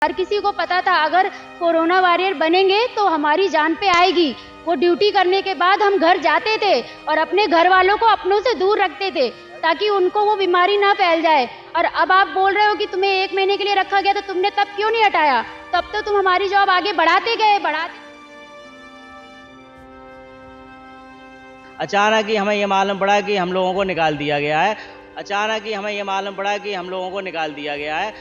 हर किसी को पता था अगर कोरोना वॉरियर बनेंगे तो हमारी जान पे आएगी। वो ड्यूटी करने के बाद हम घर जाते थे और अपने घर वालों को अपनों से दूर रखते थे ताकि उनको वो बीमारी ना फैल जाए। और अब आप बोल रहे हो कि तुम्हें 1 महीने के लिए रखा गया, तो तुमने तब क्यों नहीं हटाया? तब तो तुम हमारी जॉब आगे बढ़ाते गए। अचानक ही हमें ये मालूम पड़ा कि हम लोगों को निकाल दिया गया है। अचानक ही हमें ये मालूम पड़ा कि हम लोगों को निकाल दिया गया है।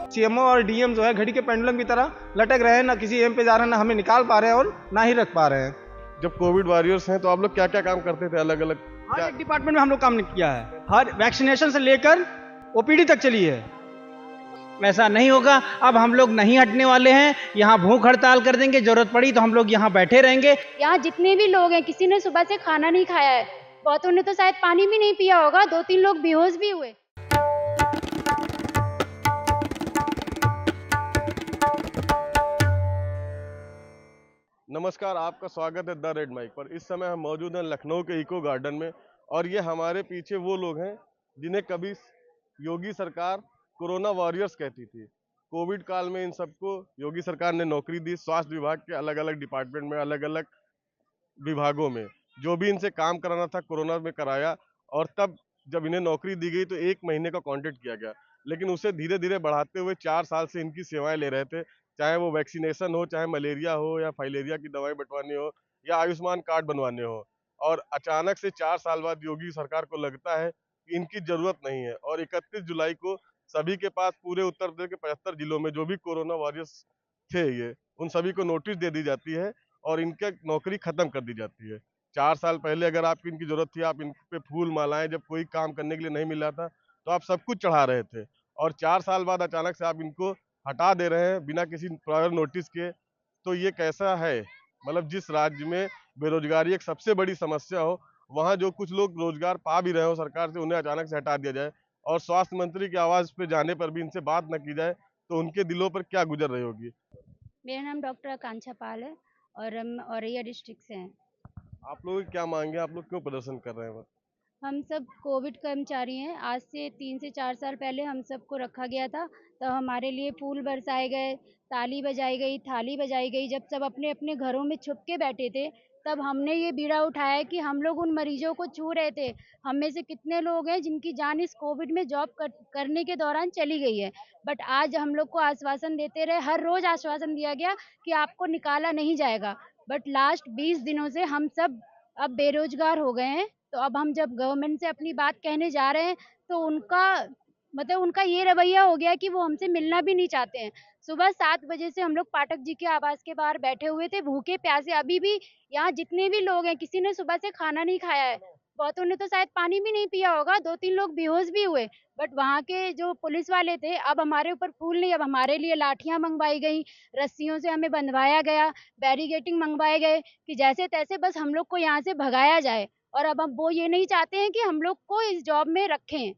सीएमओ और डीएम जो है घड़ी के पेंडुलम की तरह लटक रहे हैं, ना किसी एम पे जा रहे हैं, ना हमें निकाल पा रहे हैं और ना ही रख पा रहे हैं। जब कोविड वॉरियर्स हैं तो आप लोग क्या क्या काम करते थे अलग अलग? हर एक डिपार्टमेंट में हम लोग काम नहीं किया है, हर वैक्सीनेशन से लेकर ओपीडी तक चली है। वैसा नहीं होगा, अब हम लोग नहीं हटने वाले हैं। यहाँ भूख हड़ताल कर देंगे, जरूरत पड़ी तो हम लोग यहाँ बैठे रहेंगे। यहाँ जितने भी लोग हैं, किसी ने सुबह से खाना नहीं खाया है, बहुतों ने तो शायद पानी भी नहीं पिया होगा, 2-3 लोग बेहोश भी हुए। नमस्कार, आपका स्वागत है द रेड माइक पर। इस समय हम मौजूद हैं लखनऊ के इको गार्डन में और ये हमारे पीछे वो लोग हैं जिन्हें कभी योगी सरकार कोरोना वॉरियर्स कहती थी। कोविड काल में इन सबको योगी सरकार ने नौकरी दी, स्वास्थ्य विभाग के अलग अलग डिपार्टमेंट में, अलग अलग विभागों में। जो भी इनसे काम कराना था कोरोना में कराया और तब जब इन्हें नौकरी दी गई तो 1 महीने का कॉन्ट्रैक्ट किया गया, लेकिन उसे धीरे धीरे बढ़ाते हुए 4 साल से इनकी सेवाएं ले रहे थे। चाहे वो वैक्सीनेशन हो, चाहे मलेरिया हो या फाइलेरिया की दवाई बंटवानी हो या आयुष्मान कार्ड बनवाने हो। और अचानक से 4 साल बाद योगी सरकार को लगता है कि इनकी जरूरत नहीं है और 31 जुलाई को सभी के पास पूरे उत्तर प्रदेश के 75 जिलों में जो भी कोरोना वॉरियर्स थे ये, उन सभी को नोटिस दे दी जाती है और इनका नौकरी खत्म कर दी जाती है। 4 साल पहले अगर आपको इनकी जरूरत थी, आप इन पे फूल मालाएं, जब कोई काम करने के लिए नहीं मिल रहा था तो आप सब कुछ चढ़ा रहे थे और 4 साल बाद अचानक से आप इनको हटा दे रहे हैं बिना किसी प्रायर नोटिस के। तो ये कैसा है? मतलब जिस राज्य में बेरोजगारी एक सबसे बड़ी समस्या हो, वहाँ जो कुछ लोग रोजगार पा भी रहे हो सरकार से, उन्हें अचानक से हटा दिया जाए और स्वास्थ्य मंत्री की आवाज पे जाने पर भी इनसे बात न की जाए, तो उनके दिलों पर क्या गुजर रही होगी? मेरा नाम डॉक्टर आकांक्षा पाल है और हम औरैया डिस्ट्रिक्ट से हैं। आप लोग की क्या मांगे? आप लोग क्यों प्रदर्शन कर रहे हैं? हम सब कोविड कर्मचारी हैं। आज से 3 से 4 साल पहले हम सबको रखा गया था, तब हमारे लिए फूल बरसाए गए, ताली बजाई गई, थाली बजाई गई। जब सब अपने अपने घरों में छुप के बैठे थे, तब हमने ये बीड़ा उठाया कि हम लोग उन मरीजों को छू रहे थे। हम में से कितने लोग हैं जिनकी जान इस कोविड में जॉब करने के दौरान चली गई है। बट आज हम लोग को आश्वासन देते रहे, हर रोज आश्वासन दिया गया कि आपको निकाला नहीं जाएगा। बट लास्ट 20 दिनों से हम सब अब बेरोजगार हो गए हैं। तो अब हम जब गवर्नमेंट से अपनी बात कहने जा रहे हैं, तो उनका ये रवैया हो गया कि वो हमसे मिलना भी नहीं चाहते हैं। सुबह 7 बजे से हम लोग पाठक जी के आवास के बाहर बैठे हुए थे, भूखे प्यासे। अभी भी यहाँ जितने भी लोग हैं, किसी ने सुबह से खाना नहीं खाया है, बहुतों ने तो शायद पानी भी नहीं पिया होगा, 2-3 लोग बेहोश भी हुए। बट वहाँ के जो पुलिस वाले थे, अब हमारे ऊपर फूल नहीं, अब हमारे लिए लाठियां मंगवाई गई, रस्सियों से हमें बंधवाया गया, बैरिगेटिंग मंगवाए गए कि जैसे तैसे बस हम लोग को यहाँ से भगाया जाए। और अब हम वो ये नहीं चाहते हैं कि हम लोग को इस जॉब में रखें।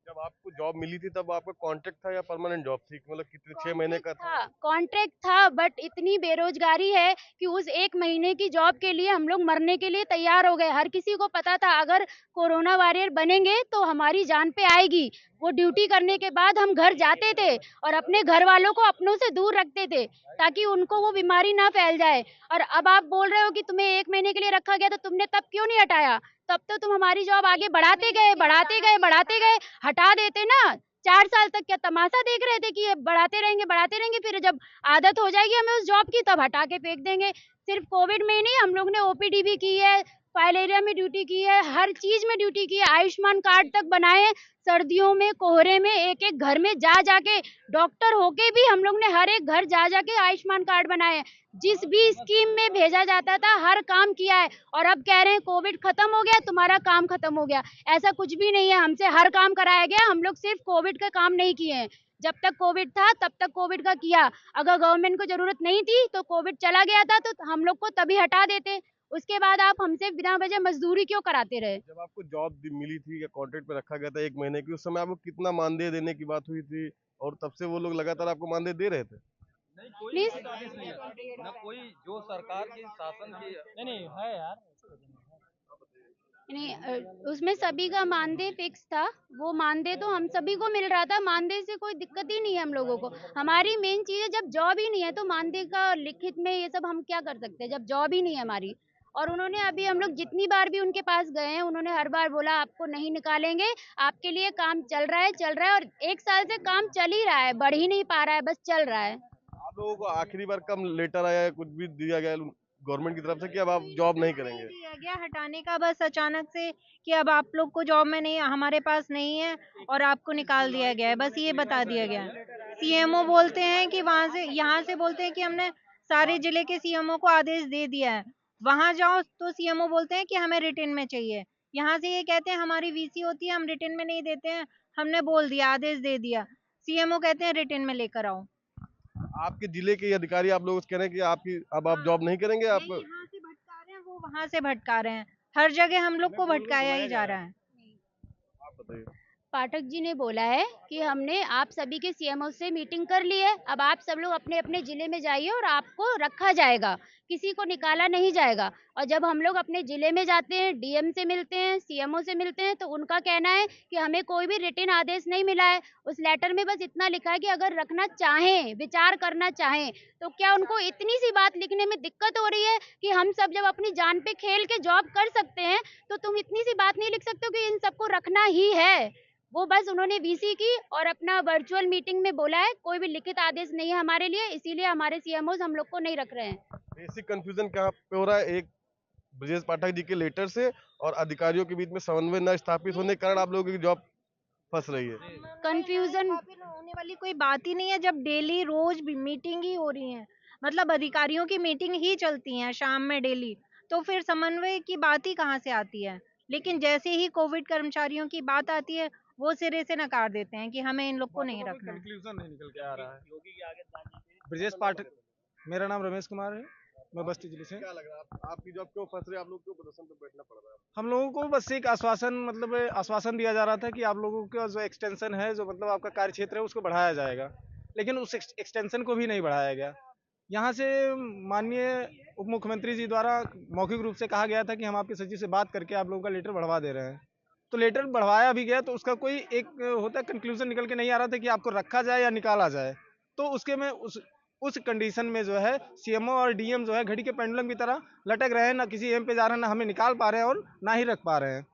जब आपको जॉब मिली थी तब आपका कॉन्ट्रैक्ट था या परमानेंट जॉब थी? मतलब कितने, 6 महीने का था? कॉन्ट्रैक्ट था, बट इतनी बेरोजगारी है कि उस 1 महीने की जॉब के लिए हम लोग मरने के लिए तैयार हो गए। हर किसी को पता था अगर कोरोना वॉरियर बनेंगे तो हमारी जान पे आएगी। वो ड्यूटी करने के बाद हम घर जाते थे और अपने घर वालों को अपनों से दूर रखते थे ताकि उनको वो बीमारी ना फैल जाए। और अब आप बोल रहे हो कि तुम्हें 1 महीने के लिए रखा गया, तो तुमने तब क्यों नहीं हटाया? तब तो तुम हमारी जॉब आगे बढ़ाते गए, बढ़ाते गए, बढ़ाते गए। हटा देते ना। 4 साल तक क्या तमाशा देख रहे थे कि ये बढ़ाते रहेंगे, फिर जब आदत हो जाएगी हमें उस जॉब की, तब हटा के फेंक देंगे। सिर्फ कोविड में ही नहीं, हम लोग ने ओपीडी भी की है, फाइलेरिया में ड्यूटी की है, हर चीज में ड्यूटी की है, आयुष्मान कार्ड तक बनाए हैं। सर्दियों में, कोहरे में, एक-एक घर में जा जाके, डॉक्टर होके भी हम लोग ने हर एक घर जा जाके आयुष्मान कार्ड बनाए हैं। जिस भी स्कीम में भेजा जाता था, हर काम किया है। और अब कह रहे हैं कोविड खत्म हो गया, तुम्हारा काम खत्म हो गया। ऐसा कुछ भी नहीं है, हमसे हर काम कराया गया। हम लोग सिर्फ कोविड का काम नहीं किए हैं। जब तक कोविड था तब तक कोविड का किया। अगर गवर्नमेंट को जरूरत नहीं थी तो कोविड चला गया था तो हम लोग को तभी हटा देते। उसके बाद आप हमसे बिना वजह मजदूरी क्यों कराते रहे? जब आपको जॉब मिली थी या कॉन्ट्रैक्ट पे रखा गया था 1 महीने की, उस समय आपको कितना मानदेय देने की बात हुई थी और तब से वो लोग लगातार आपको मानदेय दे रहे थे? प्लीज। ना कोई जो सरकार की शासन की नहीं है यार। नहीं उसमें सभी का मानदेय फिक्स था। वो मानदेय तो हम सभी को मिल रहा था, मानदेय से कोई दिक्कत ही नहीं है हम लोगों को। हमारी मेन चीज है, जब जॉब ही नहीं है तो मानदेय का लिखित में ये सब हम क्या कर सकते हैं जब जॉब ही नहीं है हमारी। और उन्होंने अभी, हम लोग जितनी बार भी उनके पास गए हैं, उन्होंने हर बार बोला आपको नहीं निकालेंगे, आपके लिए काम चल रहा है, चल रहा है। और 1 साल से काम चल ही रहा है, बढ़ ही नहीं पा रहा है, बस चल रहा है। आप लोगों को आखिरी बार कब लेटर आया है, कुछ भी दिया गया गवर्नमेंट की तरफ से कि अब आप जॉब नहीं करेंगे? दिया गया हटाने का, बस अचानक से कि अब आप लोग को जॉब में नहीं, हमारे पास नहीं है और आपको निकाल दिया गया है, बस ये बता दिया गया है। सीएमओ बोलते हैं कि वहां से, यहाँ से बोलते हैं कि हमने सारे जिले के सीएमओ को आदेश दे दिया है। वहां जाओ तो सीएमओ बोलते हैं कि हमें रिटर्न में चाहिए। यहाँ से ये कहते हैं हमारी वीसी होती है, हम रिटर्न में नहीं देते हैं, हमने बोल दिया, आदेश दे दिया। सीएमओ कहते हैं रिटर्न में लेकर आओ। आपके जिले के अधिकारी आप लोग कह रहे हैं कि आपकी अब आप जॉब नहीं करेंगे? आप नहीं, यहाँ से भटका रहे हैं, वो वहां से भटका रहे हैं, हर जगह हम लोग को भटकाया ही जा रहा है। आप बताइए। पाठक जी ने बोला है कि हमने आप सभी के सीएमओ से मीटिंग कर ली है, अब आप सब लोग अपने अपने जिले में जाइए और आपको रखा जाएगा, किसी को निकाला नहीं जाएगा। और जब हम लोग अपने जिले में जाते हैं, डीएम से मिलते हैं, सीएमओ से मिलते हैं, तो उनका कहना है कि हमें कोई भी रिटन आदेश नहीं मिला है। उस लेटर में बस इतना लिखा है कि अगर रखना चाहें, विचार करना चाहें, तो क्या उनको इतनी सी बात लिखने में दिक्कत हो रही है कि हम सब जब अपनी जान पे खेल के जॉब कर सकते हैं, तो तुम इतनी सी बात नहीं लिख सकते हो कि इन सबको रखना ही है। वो बस उन्होंने वीसी की और अपना वर्चुअल मीटिंग में बोला है, कोई भी लिखित आदेश नहीं है हमारे लिए, इसीलिए हमारे सीएमओ हम लोग को नहीं रख रहे हैं। बेसिक कंफ्यूजन कहाँ पे हो रहा है? एक ब्रजेश पाठक जी के लेटर से और अधिकारियों के बीच में समन्वय न स्थापित होने के कारण आप लोगों की जॉब फंस रही है। कंफ्यूजन होने वाली कोई बात ही नहीं है, जब डेली रोज भी मीटिंग ही हो रही है, मतलब अधिकारियों की मीटिंग ही चलती है शाम में डेली, तो फिर समन्वय की बात ही कहाँ से आती है। लेकिन जैसे ही कोविड कर्मचारियों की बात आती है, वो सिरे से नकार देते हैं कि हमें इन लोग को नहीं रखना है। कंक्लूजन नहीं निकल के आ रहा है। ब्रजेश पाठक, मेरा नाम रमेश कुमार है, मैं बस्ती जिले से। क्या लग रहा है आपकी जॉब क्यों फंस रही है? आप लोग क्यों प्रदर्शन पे बैठना पड़ रहा है? हम लोगों को बस एक आश्वासन, मतलब आश्वासन दिया जा रहा था कि आप लोगों का जो एक्सटेंशन है, जो मतलब आपका कार्य क्षेत्र है, उसको बढ़ाया जाएगा, लेकिन उस एक्सटेंशन को भी नहीं बढ़ाया गया। यहाँ से माननीय उप मुख्यमंत्री जी द्वारा मौखिक रूप से कहा गया था कि हम आपके सचिव से बात करके आप लोगों का लेटर बढ़वा दे रहे हैं, तो लेटर बढ़वाया भी गया, तो उसका कोई एक होता है कंक्लूजन निकल के नहीं आ रहा था कि आपको रखा जाए या निकाला जाए। तो उसके में उस कंडीशन में जो है सीएमओ और डीएम जो है घड़ी के पेंडुलम की तरह लटक रहे हैं, ना किसी एम पे जा रहे हैं, ना हमें निकाल पा रहे हैं और ना ही रख पा रहे हैं।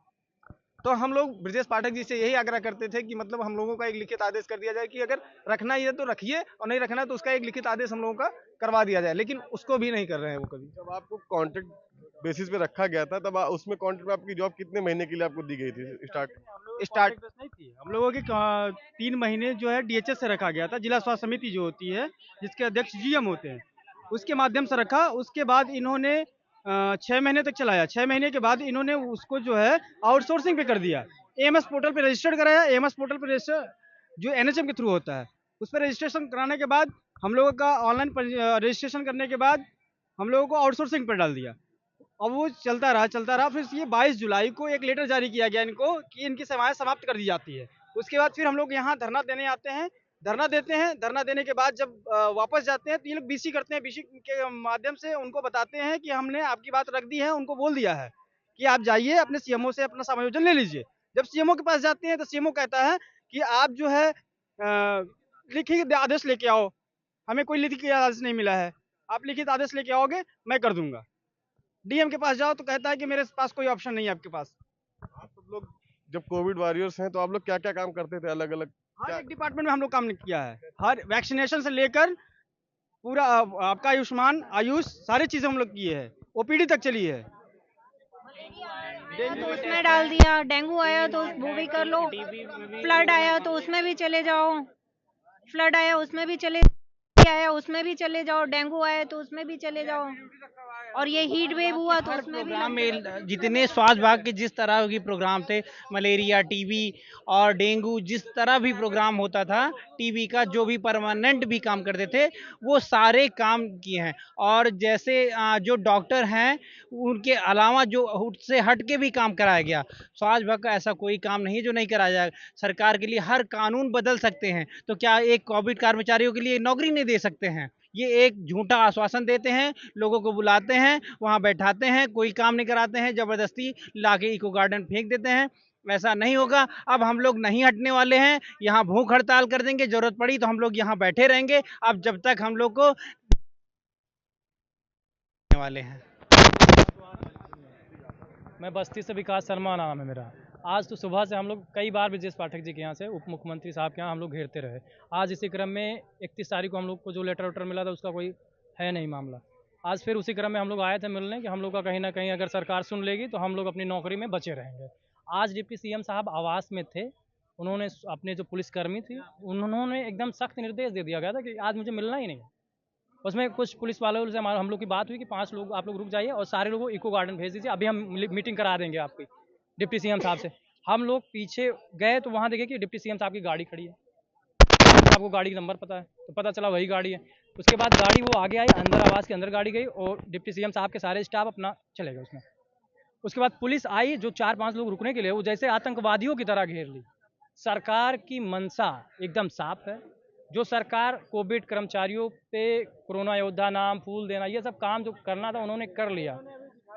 तो हम लोग ब्रजेश पाठक जी से यही आग्रह करते थे कि मतलब हम लोगों का एक लिखित आदेश कर दिया जाए कि अगर रखना ही है तो रखिए, और नहीं रखना तो उसका एक लिखित आदेश हम लोगों का करवा दिया जाए, लेकिन उसको भी नहीं कर रहे हैं वो कभी। जब आपको कॉन्ट्रैक्ट बेसिस पे रखा गया था, तब उसमें कॉन्ट्रैक्ट में आपकी जॉब कितने महीने के लिए आपको दी गई थी? स्टार्ट नहीं थी हम लोगों की 3 महीने जो है डीएचएस से रखा गया था, जिला स्वास्थ्य समिति जो होती है जिसके अध्यक्ष जीएम होते हैं, उसके माध्यम से रखा। उसके बाद इन्होंने 6 महीने तक चलाया, 6 महीने के बाद इन्होंने उसको जो है आउटसोर्सिंग पे कर दिया, एएमएस पोर्टल पे रजिस्टर्ड कराया। एएमएस पोर्टल पे रजिस्टर जो एनएचएम के थ्रू होता है, उस पर रजिस्ट्रेशन कराने के बाद हम लोगों का ऑनलाइन रजिस्ट्रेशन करने के बाद हम लोगों को आउटसोर्सिंग पर डाल दिया। अब वो चलता रहा, फिर ये 22 जुलाई को एक लेटर जारी किया गया इनको कि इनकी सेवाएं समाप्त कर दी जाती है। उसके बाद फिर हम लोग यहाँ धरना देने आते हैं, धरना देते हैं, धरना देने के बाद जब वापस जाते हैं तो ये लोग बीसी करते हैं, बीसी के माध्यम से उनको बताते हैं कि हमने आपकी बात रख दी है, उनको बोल दिया है कि आप जाइए अपने सीएमओ से अपना समायोजन ले लीजिए। जब सीएमओ के पास जाते हैं तो सीएमओ कहता है कि आप जो है लिखित आदेश लेके आओ, हमें कोई लिखित आदेश नहीं मिला है, आप लिखित आदेश लेके आओगे मैं कर दूंगा। डीएम के पास जाओ तो कहता है कि मेरे पास कोई ऑप्शन नहीं है आपके पास। आप सब लोग जब कोविड वॉरियर्स हैं, तो आप लोग क्या क्या काम करते थे अलग अलग? हर एक डिपार्टमेंट में हम लोग काम किया है, हर वैक्सीनेशन से लेकर पूरा आपका आयुष्मान, आयुष, सारी चीजें हम लोग किए हैं, ओपीडी तक चली है। तो उसमें डाल दिया, डेंगू आया तो वो भी कर लो, फ्लड आया तो उसमें भी चले जाओ, फ्लड आया उसमें भी चले आया उसमें भी चले जाओ, डेंगू आया तो उसमें भी चले जाओ, और ये हीट वेव हुआ तो उसमें भी प्रोग्राम में जितने स्वास्थ्य विभाग के जिस तरह के प्रोग्राम थे, मलेरिया, टीबी और डेंगू, जिस तरह भी प्रोग्राम होता था, टीबी का जो भी परमानेंट भी काम करते थे, वो सारे काम किए हैं। और जैसे जो डॉक्टर हैं उनके अलावा जो उससे हट के भी काम कराया गया। स्वास्थ्य विभाग का ऐसा कोई काम नहीं जो नहीं कराया जाएगा। सरकार के लिए हर कानून बदल सकते हैं, तो क्या एक कोविड कर्मचारियों के लिए नौकरी नहीं दे सकते हैं? ये एक झूठा आश्वासन देते हैं, लोगों को बुलाते हैं, वहाँ बैठाते हैं, कोई काम नहीं कराते हैं, ज़बरदस्ती लाके इको गार्डन फेंक देते हैं। ऐसा नहीं होगा, अब हम लोग नहीं हटने वाले हैं, यहाँ भूख हड़ताल कर देंगे, ज़रूरत पड़ी तो हम लोग यहाँ बैठे रहेंगे, अब जब तक हम लोग को वाले हैं। मैं बस्ती से विकास शर्मा नाम है मेरा। आज तो सुबह से हम लोग कई बार ब्रजेश पाठक जी के यहाँ से उप मुख्यमंत्री साहब के यहाँ हम लोग घेरते रहे। आज इसी क्रम में 31 तारीख को हम लोग को जो लेटर वेटर मिला था उसका कोई है नहीं मामला। आज फिर उसी क्रम में हम लोग आए थे मिलने कि हम लोग का कहीं ना कहीं अगर सरकार सुन लेगी तो हम लोग अपनी नौकरी में बचे रहेंगे। आज डिप्टी सीएम साहब आवास में थे, उन्होंने अपने जो पुलिसकर्मी थी उन्होंने एकदम सख्त निर्देश दे दिया गया था कि आज मुझे मिलना ही नहीं। उसमें कुछ पुलिस वालों से हम लोग की बात हुई कि 5 लोग आप लोग रुक जाइए और सारे लोगों को इको गार्डन भेज दीजिए, अभी हम मीटिंग करा देंगे आपकी डिप्टी सीएम साहब से। हम लोग पीछे गए तो वहाँ देखे कि डिप्टी सीएम साहब की गाड़ी खड़ी है, आपको गाड़ी का नंबर पता है? तो पता चला वही गाड़ी है। उसके बाद गाड़ी वो आगे आई, अंदर आवास के अंदर गाड़ी गई और डिप्टी सीएम साहब के सारे स्टाफ अपना चले गए उसमें। उसके बाद पुलिस आई, जो 4-5 लोग रुकने के लिए वो जैसे आतंकवादियों की तरह घेर ली। सरकार की मंशा एकदम साफ है। जो सरकार कोविड कर्मचारियों पे कोरोना योद्धा नाम फूल देना ये सब काम जो करना था उन्होंने कर लिया।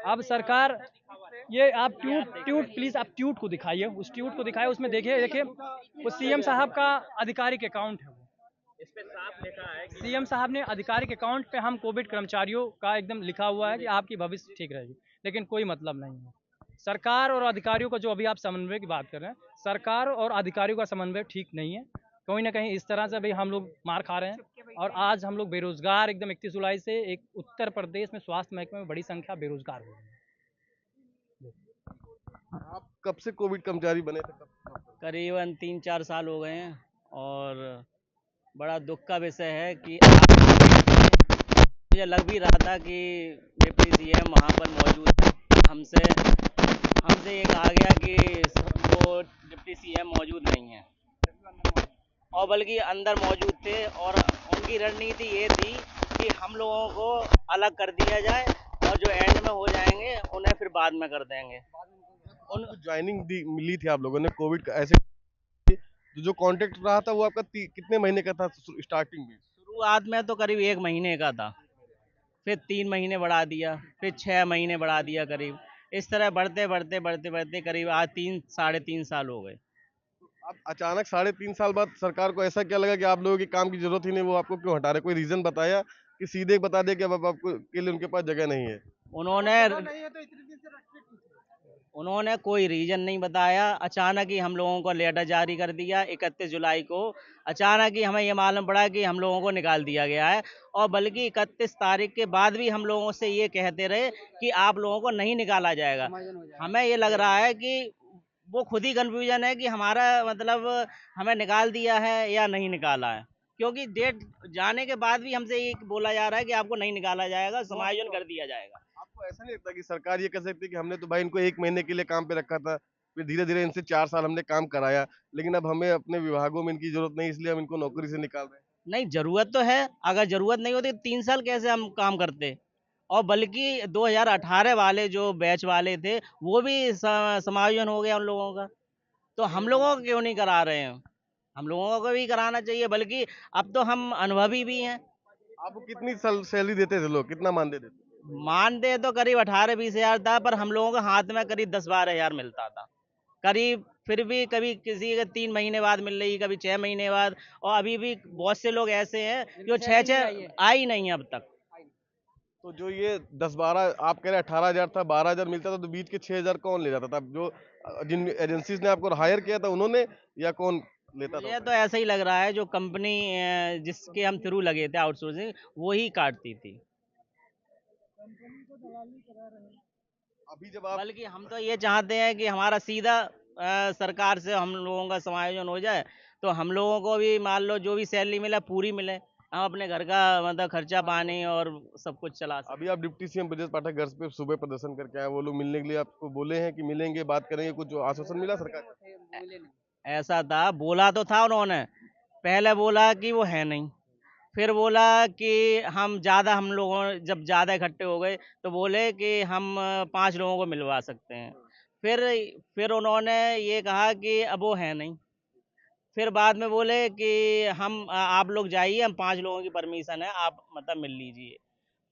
अब सरकार ये आप ट्यूट प्लीज आप ट्यूट को दिखाइए, उस ट्यूट को दिखाइए, उसमें देखिए वो सीएम साहब का आधिकारिक अकाउंट है। इस पे साफ लिखा है कि सीएम साहब ने आधिकारिक अकाउंट पे हम कोविड कर्मचारियों का एकदम लिखा हुआ है कि आपकी भविष्य ठीक रहेगी, लेकिन कोई मतलब नहीं है। सरकार और अधिकारियों का जो अभी आप समन्वय की बात कर रहे हैं, सरकार और अधिकारियों का समन्वय ठीक नहीं है। कहीं ना कहीं इस तरह से भी हम लोग मार खा रहे हैं और आज हम लोग बेरोजगार एकदम 31 जुलाई से एक उत्तर प्रदेश में स्वास्थ्य महकमे में बड़ी संख्या बेरोजगार हो गए हैं। आप कब से कोविड कर्मचारी बने थे? करीबन 3-4 साल हो गए हैं और बड़ा दुख का विषय है कि मुझे लग भी रहा था कि डिप्टी सीएम वहाँ पर मौजूद है। हमसे ये कहा गया कि वो डिप्टी सीएम मौजूद नहीं है और बल्कि अंदर मौजूद थे और उनकी रणनीति ये थी कि हम लोगों को अलग कर दिया जाए और जो एंड में हो जाएंगे उन्हें फिर बाद में कर देंगे। ज्वाइनिंग मिली थी आप लोगों ने कोविड का, ऐसे जो कॉन्ट्रैक्ट रहा था वो आपका कितने महीने का था स्टार्टिंग में? शुरुआत में तो करीब 1 महीने का था, फिर 3 महीने बढ़ा दिया, फिर 6 महीने बढ़ा दिया करीब। इस तरह बढ़ते करीब आज 3-3.5 साल हो गए। अब अचानक 3.5 साल बाद सरकार को ऐसा क्या लगा कि आप लोगों की काम की जरूरत ही नहीं, वो आपको क्यों हटा रहे? कोई रीजन बताया कि सीधे बता दे कि अब आपको के लिए उनके पास जगह नहीं है? उन्होंने कोई रीजन नहीं बताया। अचानक ही हम लोगों को लेटर जारी कर दिया 31 जुलाई को। अचानक ही हमें ये मालूम पड़ा कि हम लोगों को निकाल दिया गया है और बल्कि 31 तारीख के बाद भी हम लोगों से ये कहते रहे कि आप लोगों को नहीं निकाला जाएगा। हमें ये लग रहा है कि वो खुद ही कन्फ्यूजन है कि हमारा मतलब हमें निकाल दिया है या नहीं निकाला है, क्योंकि डेट जाने के बाद भी हमसे ये बोला जा रहा है कि आपको नहीं निकाला जाएगा, समायोजन कर दिया जाएगा। आपको ऐसा नहीं लगता कि सरकार ये कह सकती है कि हमने तो भाई इनको 1 महीने के लिए काम पे रखा था, फिर धीरे धीरे इनसे 4 साल हमने काम कराया, लेकिन अब हमें अपने विभागों में इनकी जरूरत नहीं, इसलिए हम इनको नौकरी से निकाल रहे हैं? नहीं, जरूरत तो है। अगर जरूरत नहीं होती 3 साल कैसे हम काम करते? और बल्कि 2018 वाले जो बैच वाले थे वो भी समायोजन हो गया उन लोगों का, तो हम लोगों को क्यों नहीं करा रहे हैं? हम लोगों को भी कराना चाहिए, बल्कि अब तो हम अनुभवी भी हैं। आपको कितनी सैलरी देते थे लोग, कितना मानते थे? मानदेय तो करीब 18-20 हजार था, पर हम लोगों के हाथ में करीब 10-12 हजार मिलता था करीब। फिर भी कभी किसी के 3 महीने बाद मिल रही, कभी 6 महीने बाद, और अभी भी बहुत से लोग ऐसे हैं जो 6 आई नहीं है अब तक। तो जो ये 10-12 आप कह रहे 18,000 था, 12,000 मिलता था, तो बीच के 6,000 कौन ले जाता था? जो जिन एजेंसीज ने आपको हायर किया था उन्होंने, या कौन लेता था? ये तो ऐसा ही लग रहा है जो कंपनी जिसके हम थ्रू लगे थे आउटसोर्सिंग, वो ही काटती थी। अभी जब आप बल्कि हम तो ये चाहते हैं कि हमारा सीधा सरकार से हम लोगों का समायोजन हो जाए, तो हम लोगों को भी मान लो जो भी सैलरी मिले पूरी मिले, हम अपने घर का मतलब खर्चा पानी और सब कुछ चला सकते। अभी आप डिप्टी सीएम ब्रजेश पाठक घर पे सुबह प्रदर्शन करके आए, वो लोग मिलने के लिए आपको बोले हैं कि मिलेंगे, बात करेंगे, कुछ आश्वासन मिला सरकार? ऐसा था, बोला तो था उन्होंने, पहले बोला कि वो है नहीं, फिर बोला कि हम लोगों जब ज़्यादा इकट्ठे हो गए तो बोले कि हम 5 लोगों को मिलवा सकते हैं। फिर उन्होंने ये कहा कि अब वो है नहीं। फिर बाद में बोले कि आप लोग जाइए, हम 5 लोगों की परमिशन है, आप मतलब मिल लीजिए।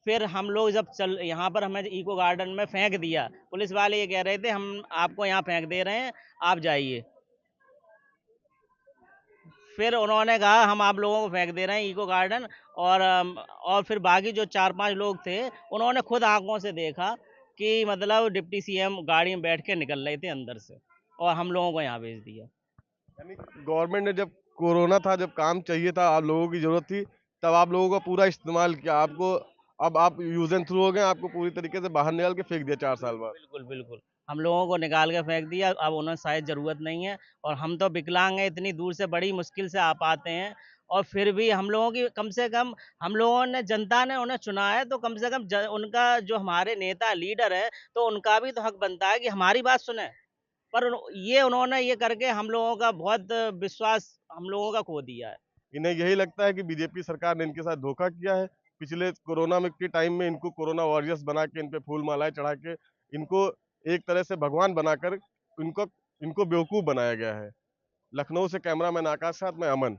फिर हम लोग जब यहाँ पर हमें इको गार्डन में फेंक दिया, पुलिस वाले ये कह रहे थे हम आपको यहाँ फेंक दे रहे हैं, आप जाइए। फिर उन्होंने कहा हम आप लोगों को फेंक दे रहे हैं इको गार्डन, और फिर बाकी जो 4-5 लोग थे उन्होंने खुद आंखों से देखा कि मतलब डिप्टी सीएम गाड़ी में बैठ के निकल रहे थे अंदर से, और हम लोगों को यहाँ भेज दिया। यानी गवर्नमेंट ने जब कोरोना था, जब काम चाहिए था, आप लोगों की जरूरत थी, तब आप लोगों का पूरा इस्तेमाल किया। आपको अब आप यूज एंड थ्रू हो गए, आपको पूरी तरीके से बाहर निकाल के फेंक दिया 4 साल बाद। बिल्कुल, बिल्कुल। हम लोगों को निकाल के फेंक दिया, अब उन्हें शायद ज़रूरत नहीं है, और हम तो विकलांग हैं, इतनी दूर से बड़ी मुश्किल से आ पाते हैं, और फिर भी हम लोगों की कम से कम हम लोगों ने, जनता ने उन्हें चुना है, तो कम से कम उनका जो हमारे नेता लीडर है, तो उनका भी तो हक बनता है कि हमारी बात सुने। पर उन्होंने ये करके हम लोगों का बहुत विश्वास हम लोगों का खो दिया है। इन्हें यही लगता है कि बीजेपी सरकार ने इनके साथ धोखा किया है। पिछले कोरोना में के टाइम में इनको कोरोना वॉरियर्स बना के, इन पे फूल मालाएं चढ़ा के, इनको एक तरह से भगवान बनाकर इनको इनको बेवकूफ बनाया गया है। लखनऊ से कैमरामैन आकाश के साथ मैं अमन।